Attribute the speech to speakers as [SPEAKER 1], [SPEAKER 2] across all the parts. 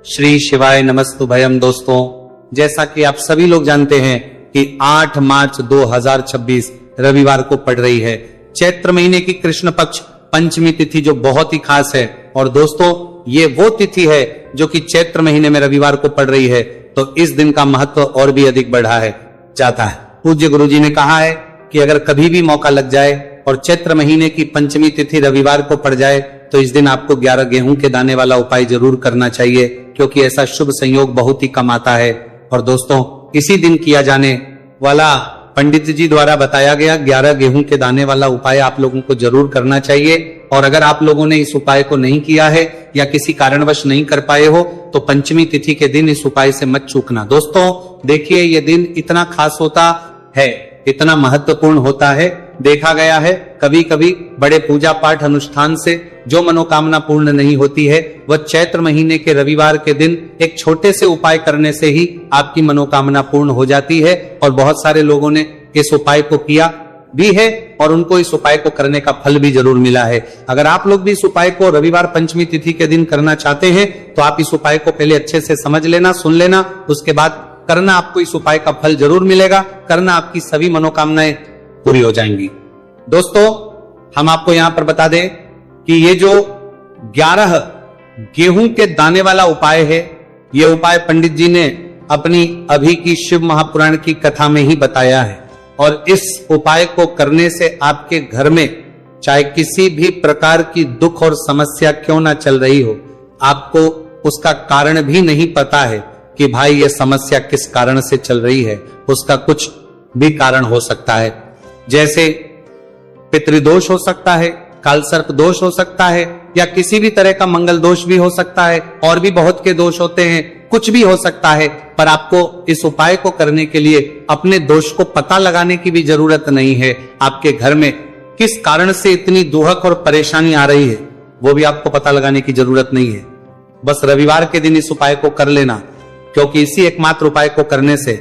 [SPEAKER 1] श्री शिवाय नमस्तुभयम। दोस्तों, जैसा कि आप सभी लोग जानते हैं कि 8 मार्च 2026 रविवार को पड़ रही है चैत्र महीने की कृष्ण पक्ष पंचमी तिथि, जो बहुत ही खास है। और दोस्तों, ये वो तिथि है जो कि चैत्र महीने में रविवार को पड़ रही है, तो इस दिन का महत्व और भी अधिक बढ़ा है जाता है। पूज्य गुरुजी ने कहा है कि अगर कभी भी मौका लग जाए और चैत्र महीने की पंचमी तिथि रविवार को पड़ जाए तो इस दिन आपको 11 गेहूं के दाने वाला उपाय जरूर करना चाहिए, क्योंकि ऐसा शुभ संयोग बहुत ही कम आता है। और दोस्तों, इसी दिन किया जाने वाला पंडित जी द्वारा बताया गया 11 गेहूं के दाने वाला उपाय आप लोगों को जरूर करना चाहिए। और अगर आप लोगों ने इस उपाय को नहीं किया है या किसी कारणवश नहीं कर पाए हो तो पंचमी तिथि के दिन इस उपाय से मत चूकना। दोस्तों देखिए, ये दिन इतना खास होता है, इतना महत्वपूर्ण होता है। देखा गया है कभी कभी बड़े पूजा पाठ अनुष्ठान से जो मनोकामना पूर्ण नहीं होती है, वह चैत्र महीने के रविवार के दिन एक छोटे से उपाय करने से ही आपकी मनोकामना पूर्ण हो जाती है। और बहुत सारे लोगों ने इस उपाय को किया भी है और उनको इस उपाय को करने का फल भी जरूर मिला है। अगर आप लोग भी इस उपाय को रविवार पंचमी तिथि के दिन करना चाहते हैं तो आप इस उपाय को पहले अच्छे से समझ लेना, सुन लेना, उसके बाद करना। आपको इस उपाय का फल जरूर मिलेगा, करना, आपकी सभी मनोकामनाएं पूरी हो जाएंगी। दोस्तों, हम आपको यहां पर बता दें कि ये जो 11 गेहूं के दाने वाला उपाय है, ये उपाय पंडित जी ने अपनी अभी की शिव महापुराण की कथा में ही बताया है। और इस उपाय को करने से आपके घर में चाहे किसी भी प्रकार की दुख और समस्या क्यों ना चल रही हो, आपको उसका कारण भी नहीं पता है कि भाई ये समस्या किस कारण से चल रही है। उसका कुछ भी कारण हो सकता है, जैसे पितृदोष हो सकता है, कालसर्प दोष हो सकता है, या किसी भी तरह का मंगल दोष भी हो सकता है, और भी बहुत के दोष होते हैं, कुछ भी हो सकता है। पर आपको इस उपाय को करने के लिए अपने दोष को पता लगाने की भी जरूरत नहीं है। आपके घर में किस कारण से इतनी दुहक और परेशानी आ रही है वो भी आपको पता लगाने की जरूरत नहीं है। बस रविवार के दिन इस उपाय को कर लेना, क्योंकि इसी एकमात्र उपाय को करने से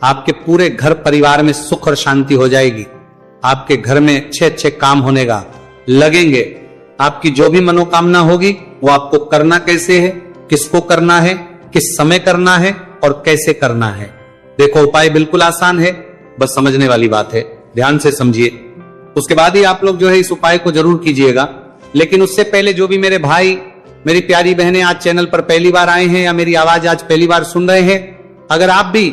[SPEAKER 1] आपके पूरे घर परिवार में सुख और शांति हो जाएगी। आपके घर में अच्छे अच्छे काम होने का लगेंगे। आपकी जो भी मनोकामना होगी वो आपको करना कैसे है, किसको करना है, किस समय करना है और कैसे करना है। देखो, उपाय बिल्कुल आसान है, बस समझने वाली बात है, ध्यान से समझिए। उसके बाद ही आप लोग जो है इस उपाय को जरूर कीजिएगा। लेकिन उससे पहले जो भी मेरे भाई, मेरी प्यारी बहनें आज चैनल पर पहली बार आए हैं या मेरी आवाज आज पहली बार सुन रहे हैं, अगर आप भी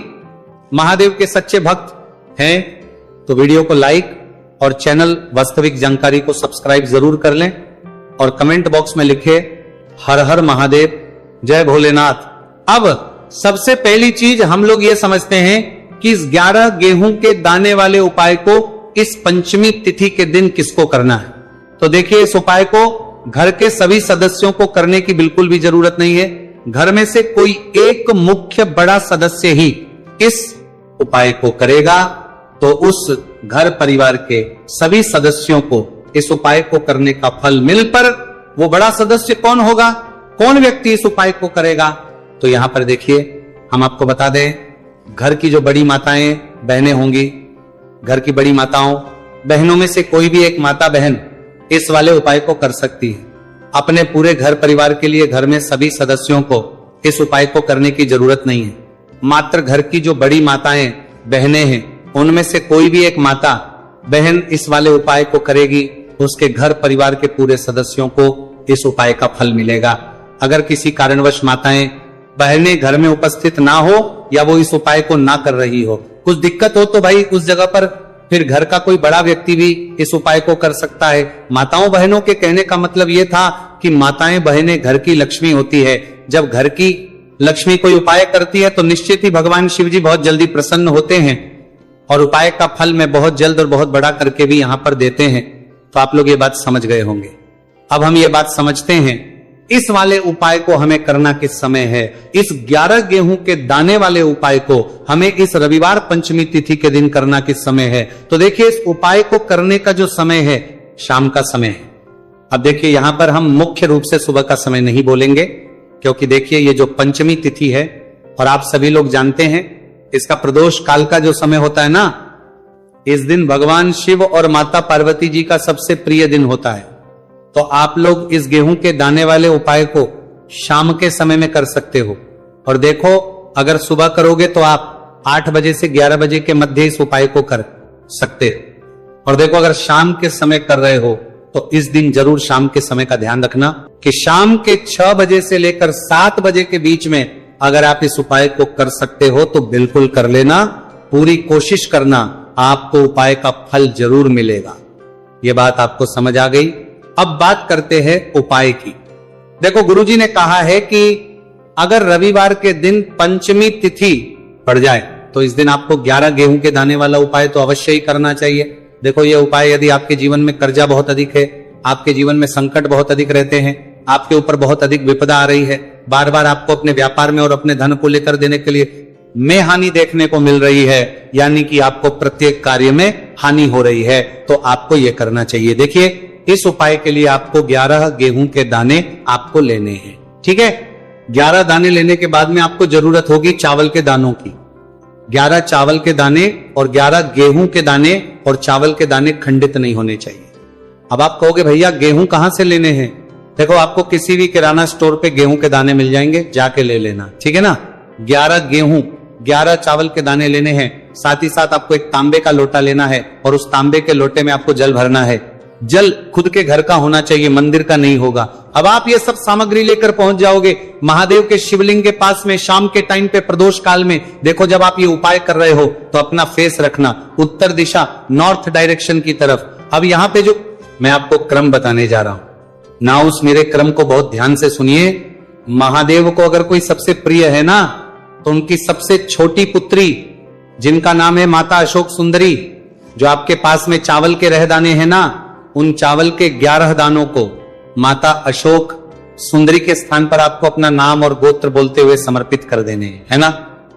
[SPEAKER 1] महादेव के सच्चे भक्त हैं तो वीडियो को लाइक और चैनल वास्तविक जानकारी को सब्सक्राइब जरूर कर लें और कमेंट बॉक्स में लिखे हर हर महादेव, जय भोलेनाथ। अब सबसे पहली चीज हम लोग ये समझते हैं कि इस 11 गेहूं के दाने वाले उपाय को इस पंचमी तिथि के दिन किसको करना है। तो देखिए, इस उपाय को घर के सभी सदस्यों को करने की बिल्कुल भी जरूरत नहीं है। घर में से कोई एक मुख्य बड़ा सदस्य ही इस उपाय को करेगा तो उस घर परिवार के सभी सदस्यों को इस उपाय को करने का फल मिल पर वो बड़ा सदस्य कौन होगा, कौन व्यक्ति इस उपाय को करेगा। तो यहां पर देखिए, हम आपको बता दें, घर की जो बड़ी माताएं बहनें होंगी, घर की बड़ी माताओं बहनों में से कोई भी एक माता बहन इस वाले उपाय को कर सकती है। अपने पूरे घर परिवार के लिए घर में सभी सदस्यों को इस उपाय को करने की जरूरत नहीं है। मात्र घर की जो बड़ी माताएं बहनें हैं उनमें से कोई भी एक माता बहन इस वाले उपाय को करेगी, उसके घर परिवार के पूरे सदस्यों को इस उपाय का फल मिलेगा। अगर किसी कारणवश माताएं बहनें घर में उपस्थित ना हो या वो इस उपाय को ना कर रही हो, कुछ दिक्कत हो, तो भाई उस जगह पर फिर घर का कोई बड़ा व्यक्ति भी इस उपाय को कर सकता है। माताओं बहनों के कहने का मतलब ये था कि माताएं बहनें घर की लक्ष्मी होती है। जब घर की लक्ष्मी कोई उपाय करती है तो निश्चित ही भगवान शिव जी बहुत जल्दी प्रसन्न होते हैं और उपाय का फल में बहुत जल्द और बहुत बड़ा करके भी यहां पर देते हैं। तो आप लोग ये बात समझ गए होंगे। अब हम ये बात समझते हैं इस वाले उपाय को हमें करना किस समय है। इस 11 गेहूं के दाने वाले उपाय को हमें इस रविवार पंचमी तिथि के दिन करना किस समय है। तो देखिए, इस उपाय को करने का जो समय है शाम का समय है। अब देखिए, यहां पर हम मुख्य रूप से सुबह का समय नहीं बोलेंगे, क्योंकि देखिए ये जो पंचमी तिथि है और आप सभी लोग जानते हैं इसका प्रदोष काल का जो समय होता है ना, इस दिन भगवान शिव और माता पार्वती जी का सबसे प्रिय दिन होता है। तो आप लोग इस गेहूं के दाने वाले उपाय को शाम के समय में कर सकते हो। और देखो, अगर सुबह करोगे तो आप 8 बजे से 11 बजे के मध्य इस उपाय को कर सकते हो। और देखो, अगर शाम के समय कर रहे हो तो इस दिन जरूर शाम के समय का ध्यान रखना कि शाम के 6 बजे से लेकर 7 बजे के बीच में अगर आप इस उपाय को कर सकते हो तो बिल्कुल कर लेना, पूरी कोशिश करना, आपको उपाय का फल जरूर मिलेगा। यह बात आपको समझ आ गई। अब बात करते हैं उपाय की। देखो, गुरुजी ने कहा है कि अगर रविवार के दिन पंचमी तिथि पड़ जाए तो इस दिन आपको 11 गेहूं के दाने वाला उपाय तो अवश्य ही करना चाहिए। देखो, यह उपाय यदि आपके जीवन में कर्जा बहुत अधिक है, आपके जीवन में संकट बहुत अधिक रहते हैं, आपके ऊपर बहुत अधिक विपदा आ रही है, बार बार आपको अपने व्यापार में और अपने धन को लेकर देने के लिए में हानि देखने को मिल रही है, यानी कि आपको प्रत्येक कार्य में हानि हो रही है, तो आपको यह करना चाहिए। देखिए, इस उपाय के लिए आपको 11 गेहूं के दाने आपको लेने हैं। ठीक है, 11 दाने लेने के बाद में आपको जरूरत होगी चावल के दानों की। 11 चावल के दाने और 11 गेहूं के दाने, और चावल के दाने खंडित नहीं होने चाहिए। अब आप कहोगे भैया गेहूं कहां से लेने हैं? देखो, आपको किसी भी किराना स्टोर पे गेहूं के दाने मिल जाएंगे, जाके ले लेना। ठीक है ना? 11 गेहूं, 11 चावल के दाने लेने हैं। साथ ही साथ आपको एक तांबे का लोटा लेना है और उस तांबे के लोटे में आपको जल भरना है। जल खुद के घर का होना चाहिए, मंदिर का नहीं होगा। अब आप ये सब सामग्री लेकर पहुंच जाओगे महादेव के शिवलिंग के पास में शाम के टाइम पे प्रदोष काल में। देखो, जब आप ये उपाय कर रहे हो तो अपना फेस रखना उत्तर दिशा, नॉर्थ डायरेक्शन की तरफ। अब यहां पे जो मैं आपको क्रम बताने जा रहा हूं ना, उस मेरे क्रम को बहुत ध्यान से सुनिए। महादेव को अगर कोई सबसे प्रिय है ना, तो उनकी सबसे छोटी पुत्री जिनका नाम है माता अशोक सुंदरी, जो आपके पास में चावल के रहदाने हैं ना, उन चावल के 11 दानों को माता अशोक सुंदरी के स्थान पर आपको अपना नाम और गोत्र बोलते हुए समर्पित कर देने हैं, है ना।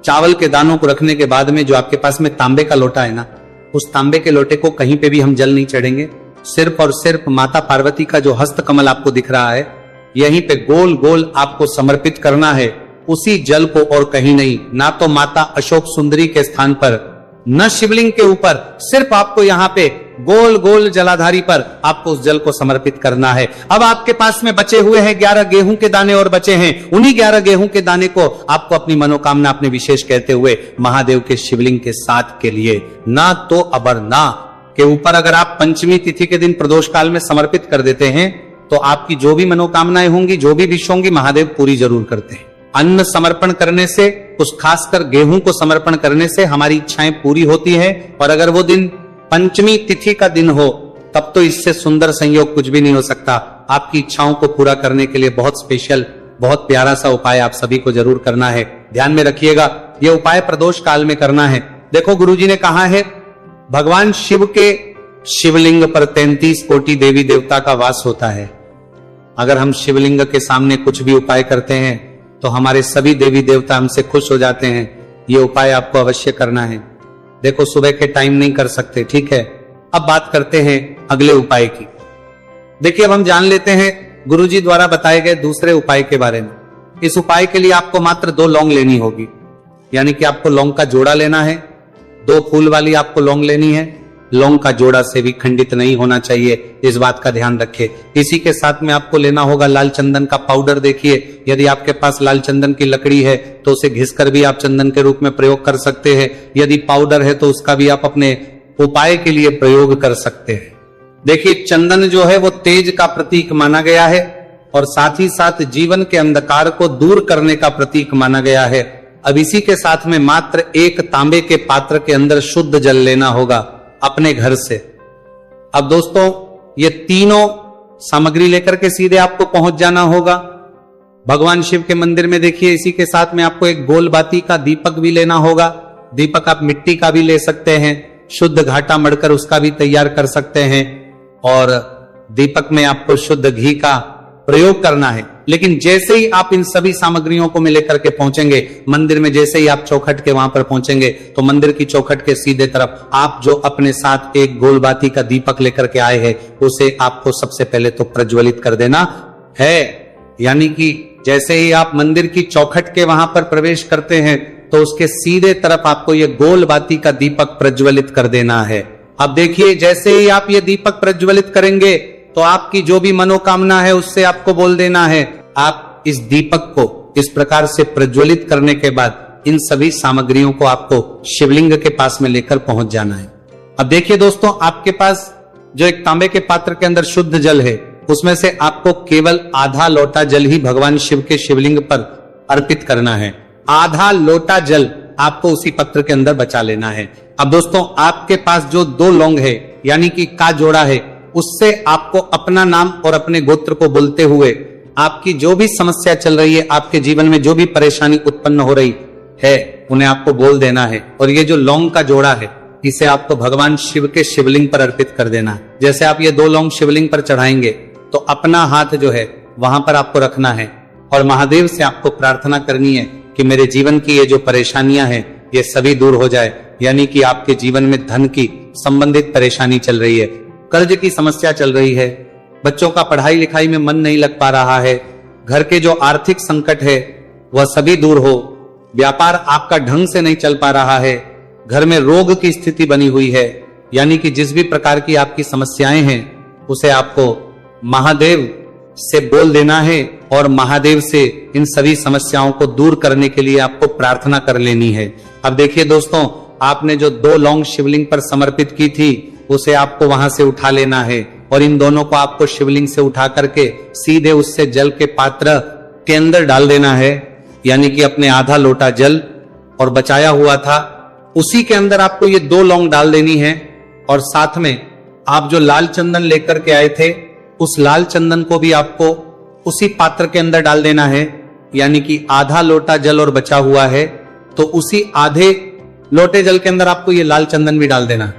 [SPEAKER 1] चावल के दानों को रखने के बाद में जो आपके पास में तांबे का लोटा है ना, उस तांबे के लोटे को कहीं पे भी हम जल नहीं चढ़ेंगे, सिर्फ और सिर्फ माता पार्वती का जो हस्त कमल आपको दिख रहा है यहीं पे गोल गोल आपको समर्पित करना है, उसी जल को, और कहीं नहीं। ना तो माता अशोक सुंदरी के स्थान पर, न शिवलिंग के ऊपर, सिर्फ आपको यहाँ पे गोल गोल जलाधारी पर आपको उस जल को समर्पित करना है। अब आपके पास में बचे हुए हैं 11 गेहूं के दाने और बचे हैं, उन्हीं 11 गेहूं के दाने को आपको अपनी मनोकामना, अपने विशेष कहते हुए महादेव के शिवलिंग के साथ के लिए ना तो अबरना के ऊपर अगर आप पंचमी तिथि के दिन प्रदोष काल में समर्पित कर देते हैं तो आपकी जो भी मनोकामनाएं होंगी, जो भी विश होंगी, महादेव पूरी जरूर करते हैं। अन्न समर्पण करने से, उस खासकर गेहूं को समर्पण करने से हमारी इच्छाएं पूरी होती है। और अगर वो दिन पंचमी तिथि का दिन हो तब तो इससे सुंदर संयोग कुछ भी नहीं हो सकता। आपकी इच्छाओं को पूरा करने के लिए बहुत स्पेशल, बहुत प्यारा सा उपाय आप सभी को जरूर करना है। ध्यान में रखिएगा, यह उपाय प्रदोष काल में करना है। देखो, गुरुजी ने कहा है भगवान शिव के शिवलिंग पर 33 कोटि देवी देवता का वास होता है। अगर हम शिवलिंग के सामने कुछ भी उपाय करते हैं तो हमारे सभी देवी देवता हमसे खुश हो जाते हैं। ये उपाय आपको अवश्य करना है। देखो, सुबह के टाइम नहीं कर सकते, ठीक है। अब बात करते हैं अगले उपाय की। देखिए, अब हम जान लेते हैं गुरुजी द्वारा बताए गए दूसरे उपाय के बारे में। इस उपाय के लिए आपको मात्र 2 लौंग लेनी होगी, यानी कि आपको लौंग का जोड़ा लेना है। 2 फूल वाली आपको लौंग लेनी है। लौंग का जोड़ा से भी खंडित नहीं होना चाहिए, इस बात का ध्यान रखें। इसी के साथ में आपको लेना होगा लाल चंदन का पाउडर। देखिए, यदि आपके पास लाल चंदन की लकड़ी है तो उसे घिसकर भी आप चंदन के रूप में प्रयोग कर सकते हैं। यदि पाउडर है तो उसका भी आप अपने उपाय के लिए प्रयोग कर सकते हैं। देखिए, चंदन जो है वो तेज का प्रतीक माना गया है और साथ ही साथ जीवन के अंधकार को दूर करने का प्रतीक माना गया है। अब इसी के साथ में मात्र 1 तांबे के पात्र के अंदर शुद्ध जल लेना होगा अपने घर से। अब दोस्तों, ये तीनों सामग्री लेकर के सीधे आपको पहुंच जाना होगा भगवान शिव के मंदिर में। देखिए, इसी के साथ में आपको एक गोल बाती का दीपक भी लेना होगा। दीपक आप मिट्टी का भी ले सकते हैं, शुद्ध घाटा मड़कर उसका भी तैयार कर सकते हैं, और दीपक में आपको शुद्ध घी का प्रयोग करना है। लेकिन जैसे ही आप इन सभी सामग्रियों को लेकर के पहुंचेंगे मंदिर में, जैसे ही आप चौखट के वहां पर पहुंचेंगे तो मंदिर की चौखट के सीधे तरफ आप जो अपने साथ एक गोलबाती का दीपक लेकर के आए हैं उसे आपको सबसे पहले तो प्रज्वलित कर देना है। यानी कि जैसे ही आप मंदिर की चौखट के वहां पर प्रवेश करते हैं तो उसके सीधे तरफ आपको ये गोलबाती का दीपक प्रज्वलित कर देना है। अब देखिए, जैसे ही आप ये दीपक प्रज्वलित करेंगे तो आपकी जो भी मनोकामना है उससे आपको बोल देना है। आप इस दीपक को इस प्रकार से प्रज्वलित करने के बाद इन सभी सामग्रियों को आपको शिवलिंग के पास में लेकर पहुंच जाना है। अब देखिए दोस्तों, आपके पास जो एक तांबे के पात्र के अंदर शुद्ध जल है, उसमें से आपको केवल आधा लोटा जल ही भगवान शिव के शिवलिंग पर अर्पित करना है। आधा लोटा जल आपको उसी पत्र के अंदर बचा लेना है। अब दोस्तों, आपके पास जो 2 लौंग है यानी कि का जोड़ा है, उससे आपको अपना नाम और अपने गोत्र को बोलते हुए आपकी जो भी समस्या चल रही है, आपके जीवन में जो भी परेशानी उत्पन्न हो रही है, उन्हें आपको बोल देना है। और ये जो लौंग का जोड़ा है, इसे आपको भगवान शिव के शिवलिंग पर अर्पित कर देना है। जैसे आप ये 2 लौंग शिवलिंग पर चढ़ाएंगे तो अपना हाथ जो है वहां पर आपको रखना है और महादेव से आपको प्रार्थना करनी है कि मेरे जीवन की ये जो परेशानियां हैं ये सभी दूर हो जाए। यानी कि आपके जीवन में धन की संबंधित परेशानी चल रही है, कर्ज की समस्या चल रही है, बच्चों का पढ़ाई लिखाई में मन नहीं लग पा रहा है, घर के जो आर्थिक संकट है वह सभी दूर हो, व्यापार आपका ढंग से नहीं चल पा रहा है, घर में रोग की स्थिति बनी हुई है, यानी कि जिस भी प्रकार की आपकी समस्याएं हैं उसे आपको महादेव से बोल देना है और महादेव से इन सभी समस्याओं को दूर करने के लिए आपको प्रार्थना कर लेनी है। अब देखिए दोस्तों, आपने जो 2 लौंग शिवलिंग पर समर्पित की थी उसे आपको वहां से उठा लेना है और इन दोनों को आपको शिवलिंग से उठा करके सीधे उससे जल के पात्र के अंदर डाल देना है। यानी कि अपने आधा लोटा जल और बचाया हुआ था उसी के अंदर आपको ये 2 लौंग डाल देनी है और साथ में आप जो लाल चंदन लेकर के आए थे उस लाल चंदन को भी आपको उसी पात्र के अंदर डाल देना है। यानी कि आधा लोटा जल और बचा हुआ है तो उसी आधे लोटे जल के अंदर आपको ये लाल चंदन भी डाल देना।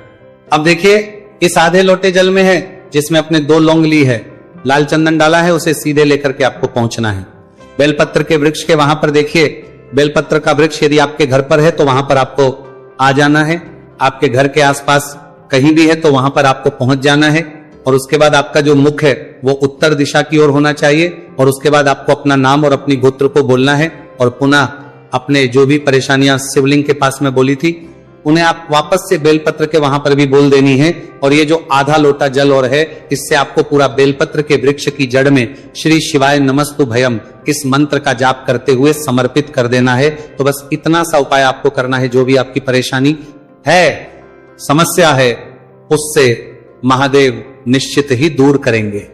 [SPEAKER 1] अब देखिए, इस आधे लोटे जल में है जिसमें अपने 2 लौंग ली है, लाल चंदन डाला है, उसे सीधे लेकर के आपको पहुंचना है बेलपत्र के वृक्ष के वहां पर। देखिए, बेलपत्र का वृक्ष यदि आपके घर पर है तो वहां पर आपको आ जाना है। आपके घर के आसपास कहीं भी है तो वहां पर आपको पहुंच जाना है और उसके बाद आपका जो मुख है वो उत्तर दिशा की ओर होना चाहिए और उसके बाद आपको अपना नाम और अपनी गोत्र को बोलना है और पुनः अपने जो भी परेशानियां शिवलिंग के पास में बोली थी उन्हें आप वापस से बेलपत्र के वहां पर भी बोल देनी है। और ये जो आधा लोटा जल और है, इससे आपको पूरा बेलपत्र के वृक्ष की जड़ में श्री शिवाय नमस्तु भयम इस मंत्र का जाप करते हुए समर्पित कर देना है। तो बस इतना सा उपाय आपको करना है। जो भी आपकी परेशानी है, समस्या है, उससे महादेव निश्चित ही दूर करेंगे।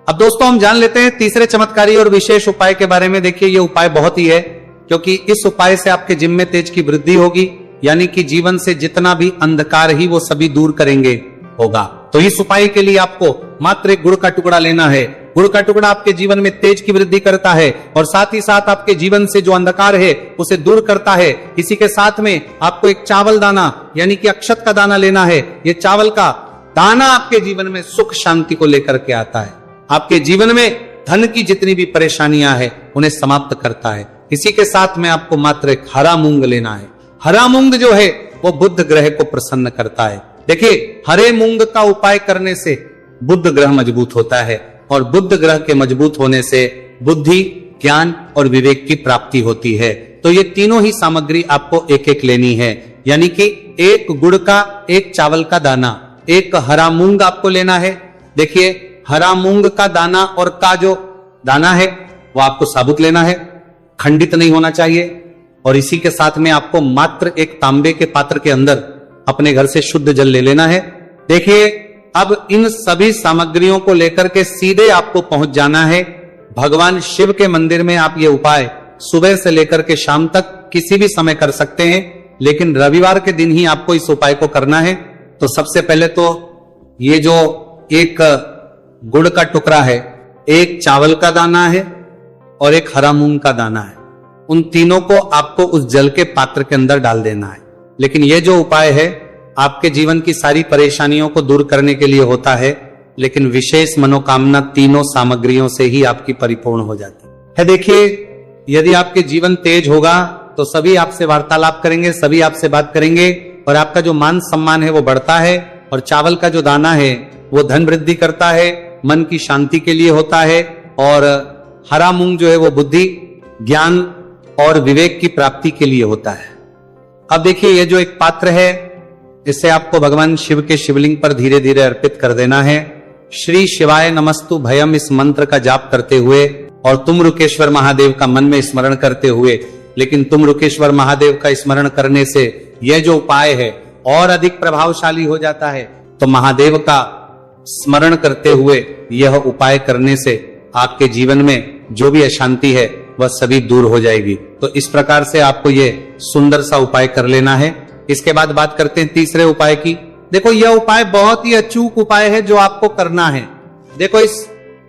[SPEAKER 1] अब दोस्तों, हम जान लेते हैं तीसरे चमत्कारी और विशेष उपाय के बारे में। देखिए, ये उपाय बहुत ही है क्योंकि इस उपाय से आपके जिम में तेज की वृद्धि होगी, यानी कि जीवन से जितना भी अंधकार ही वो सभी दूर करेंगे होगा। तो इस उपाय के लिए आपको मात्र एक गुड़ का टुकड़ा लेना है। गुड़ का टुकड़ा आपके जीवन में तेज की वृद्धि करता है और साथ ही साथ आपके जीवन से जो अंधकार है उसे दूर करता है। इसी के साथ में आपको एक चावल दाना यानी कि अक्षत का दाना लेना है। ये चावल का दाना आपके जीवन में सुख शांति को लेकर के आता है, आपके जीवन में धन की जितनी भी परेशानियां हैं उन्हें समाप्त करता है। इसी के साथ में आपको मात्र एक हरा मूंग लेना है। हरा मूंग जो है वो बुध ग्रह को प्रसन्न करता है। देखिए, हरे मूंग का उपाय करने से बुध ग्रह मजबूत होता है और बुध ग्रह के मजबूत होने से बुद्धि, ज्ञान और विवेक की प्राप्ति होती है। तो ये तीनों ही सामग्री आपको एक एक लेनी है, यानी कि एक गुड़ का, एक चावल का दाना, एक हरा मूंग आपको लेना है। देखिए, हरा मूंग का दाना और का जो दाना है वो आपको साबुत लेना है, खंडित नहीं होना चाहिए। और इसी के साथ में आपको मात्र एक तांबे के पात्र के अंदर अपने घर से शुद्ध जल ले लेना है। देखिए, अब इन सभी सामग्रियों को लेकर के सीधे आपको पहुंच जाना है भगवान शिव के मंदिर में। आप ये उपाय सुबह से लेकर के शाम तक किसी भी समय कर सकते हैं, लेकिन रविवार के दिन ही आपको इस उपाय को करना है। तो सबसे पहले तो ये जो एक गुड़ का टुकड़ा है, एक चावल का दाना है और एक हरा मूंग का दाना है, उन तीनों को आपको उस जल के पात्र के अंदर डाल देना है। लेकिन ये जो उपाय है आपके जीवन की सारी परेशानियों को दूर करने के लिए होता है, लेकिन विशेष मनोकामना तीनों सामग्रियों से ही आपकी परिपूर्ण हो जाती है। देखिए, यदि आपके जीवन तेज होगा तो सभी आपसे वार्तालाप करेंगे, सभी आपसे बात करेंगे और आपका जो मान सम्मान है वो बढ़ता है। और चावल का जो दाना है वो धन वृद्धि करता है, मन की शांति के लिए होता है। और हरा मूंग जो है वो बुद्धि, ज्ञान और विवेक की प्राप्ति के लिए होता है। अब देखिए, ये जो एक पात्र है इसे आपको भगवान शिव के शिवलिंग पर धीरे धीरे अर्पित कर देना है। श्री शिवाय नमस्तु भयम इस मंत्र का जाप करते हुए और तुम्रुकेश्वर महादेव का मन में स्मरण करते हुए, लेकिन तुम्रुकेश्वर महादेव का स्मरण करने से यह जो उपाय है और अधिक प्रभावशाली हो जाता है। तो महादेव का स्मरण करते हुए यह उपाय करने से आपके जीवन में जो भी अशांति है वह सभी दूर हो जाएगी। तो इस प्रकार से आपको यह सुंदर सा उपाय कर लेना है। इसके बाद बात करते हैं तीसरे उपाय की। देखो यह उपाय बहुत ही अचूक उपाय है जो आपको करना है। देखो इस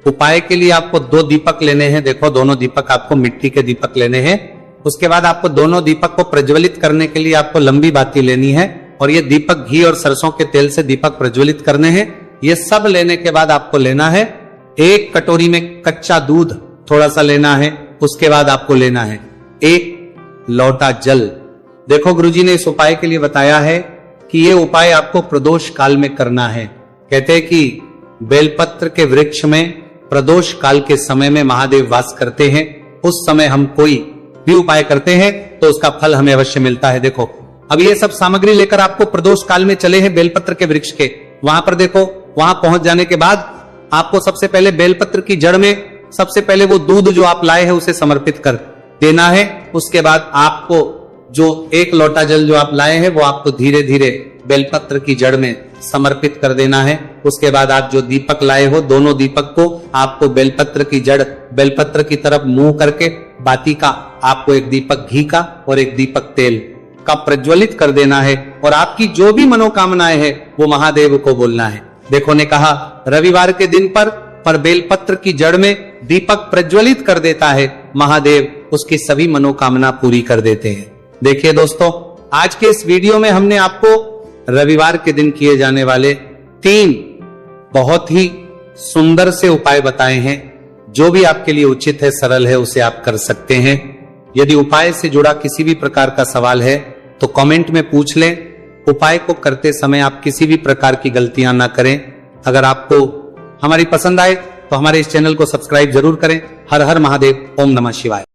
[SPEAKER 1] उपाय के लिए आपको 2 दीपक लेने हैं। देखो दोनों दीपक आपको मिट्टी के दीपक लेने हैं। उसके बाद आपको दोनों दीपक को प्रज्वलित करने के लिए आपको लंबी बाती लेनी है और ये दीपक घी और सरसों के तेल से दीपक प्रज्वलित करने हैं। ये सब लेने के बाद आपको लेना है 1 कटोरी में कच्चा दूध थोड़ा सा लेना है। उसके बाद आपको लेना है 1 लोटा जल। देखो गुरुजी ने इस उपाय के लिए बताया है कि ये उपाय आपको प्रदोष काल में करना है। कहते हैं कि बेलपत्र के वृक्ष में प्रदोष काल के समय में महादेव वास करते हैं। उस समय हम कोई भी उपाय करते हैं तो उसका फल हमें अवश्य मिलता है। देखो अब ये सब सामग्री लेकर आपको प्रदोष काल में चले हैं बेलपत्र के वृक्ष के। वहां पर देखो, वहां पहुंच जाने के बाद आपको सबसे पहले बेलपत्र की जड़ में सबसे पहले वो दूध जो आप लाए हैं उसे समर्पित कर देना है। उसके बाद आपको जो 1 लोटा जल जो आप लाए हैं वो आपको धीरे धीरे बेलपत्र की जड़ में समर्पित कर देना है। उसके बाद आप जो दीपक लाए हो दोनों दीपक को आपको बेलपत्र की जड़, बेलपत्र की तरफ मुंह करके बाती का आपको 1 दीपक घी का और 1 दीपक तेल का प्रज्वलित कर देना है और आपकी जो भी मनोकामनाएं है वो महादेव को बोलना है। देखो ने कहा रविवार के दिन पर बेलपत्र की जड़ में दीपक प्रज्वलित कर देता है, महादेव उसकी सभी मनोकामना पूरी कर देते हैं। देखिए दोस्तों, आज के इस वीडियो में हमने आपको रविवार के दिन किए जाने वाले 3 बहुत ही सुंदर से उपाय बताए हैं। जो भी आपके लिए उचित है, सरल है, उसे आप कर सकते हैं। यदि उपाय से जुड़ा किसी भी प्रकार का सवाल है तो कमेंट में पूछ लें। उपाय को करते समय आप किसी भी प्रकार की गलतियां ना करें। अगर आपको हमारी पसंद आए तो हमारे इस चैनल को सब्सक्राइब जरूर करें। हर हर महादेव, ओम नमः शिवाय।